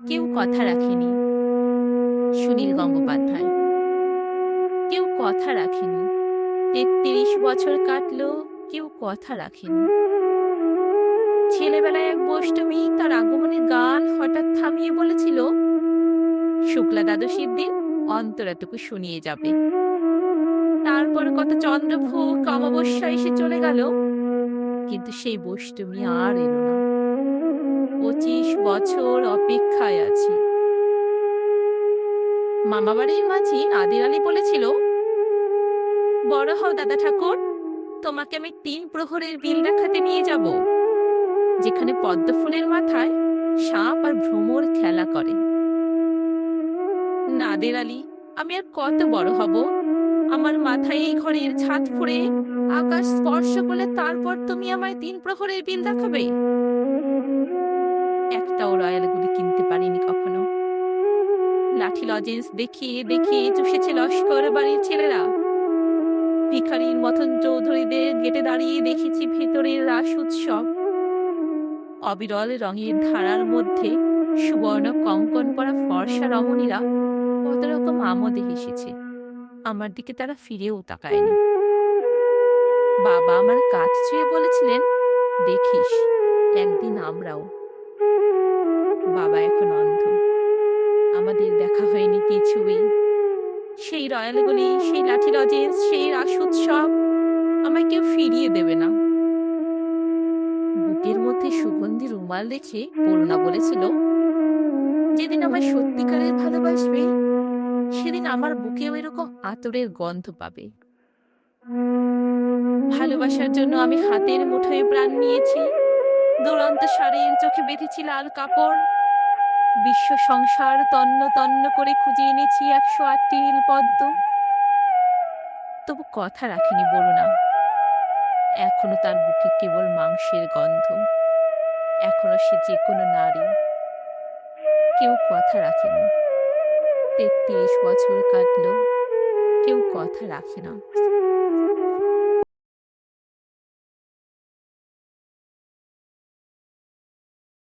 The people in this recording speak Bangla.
কেউ কথা রাখেনি। সুনীল গঙ্গোপাধ্যায়। কেউ কথা রাখেনি। ৩৩ বছর কাটলো, কেউ কথা রাখেনি। ছেলেবেলায় এক বৈষ্ণবী তার আগমনের গান হঠাৎ থামিয়ে বলেছিল, শুক্লা দ্বাদশীর দিন অন্তরাটুকু শুনিয়ে যাবে। তারপর কত চন্দ্রভোগ অমাবস্যা এসে চলে গেল, কিন্তু সেই বৈষ্ণবী আর এলো না। ২৫ বছর অপেক্ষায় আছি। মামাবাড়ির মাঝি আদির আলী বলেছিল, বড় হও দাদা ঠাকুর, তোমাকে আমি ৩ প্রহরের বিল দেখাতে নিয়ে যাব, যেখানে পদ্ম ফুলের মাথায় সাপ আর ভ্রমর খেলা করে। নাদের আলী, আমি আর কত বড় হব? আমার মাথায় এই ঘরের ছাদ ফুঁড়ে আকাশ স্পর্শ করলে তারপর তুমি আমায় ৩ প্রহরের বিল দেখাবে? একটাও রয়্যাল গুলি কিনতে পারিনি কখনো। লাঠি লজেন্স দেখিয়ে দেখিয়ে চুষেছে লস্কর বাড়ির ছেলেরা। ভিখারির মতন চৌধুরীদের গেটে দাঁড়িয়ে দেখেছি ভেতরের রাস উৎসব। অবিরল রঙের ধারার মধ্যে সুবর্ণ কঙ্কন পরা ফর্সা রমণীরা কত রকম আমোদে হেসেছে। আমার দিকে তারা ফিরেও তাকায়নি। বাবা আমার কাঁধ ছুঁয়ে বলেছিলেন, দেখিস একদিন আমরাও। বাবা এখন অন্ধ, আমাদের দেখা হয়নি কিছুই। সেই রয়্যালগুলি, সেই লাঠি লজেন্স, সেই রাস উৎসব আমায় কেউ ফিরিয়ে দেবে না। বুকের মধ্যে সুগন্ধি রুমাল রেখে করুণা বলেছিল, যেদিন আমায় সত্যিকারের ভালোবাসবে, সেদিন আমার বুকেও এরকম আতরের গন্ধ পাবে। ভালোবাসার জন্য আমি হাতের মুঠোয় প্রাণ নিয়েছি। দুরন্ত শাড়ির চোখে বেঁধেছি লাল কাপড়। বিশ্ব সংসার তন্ন তন্ন করে খুঁজে এনেছি ১০৮টি নীলপদ্ম। তবু কথা রাখেনি বরুণা। এখনো তার বুকে কেবল মাংসের গন্ধ। এখনো সে যে কোনো নারী। কেউ কথা রাখেনি। ৩৩ বছর কাটলো, কেউ কথা রাখে না।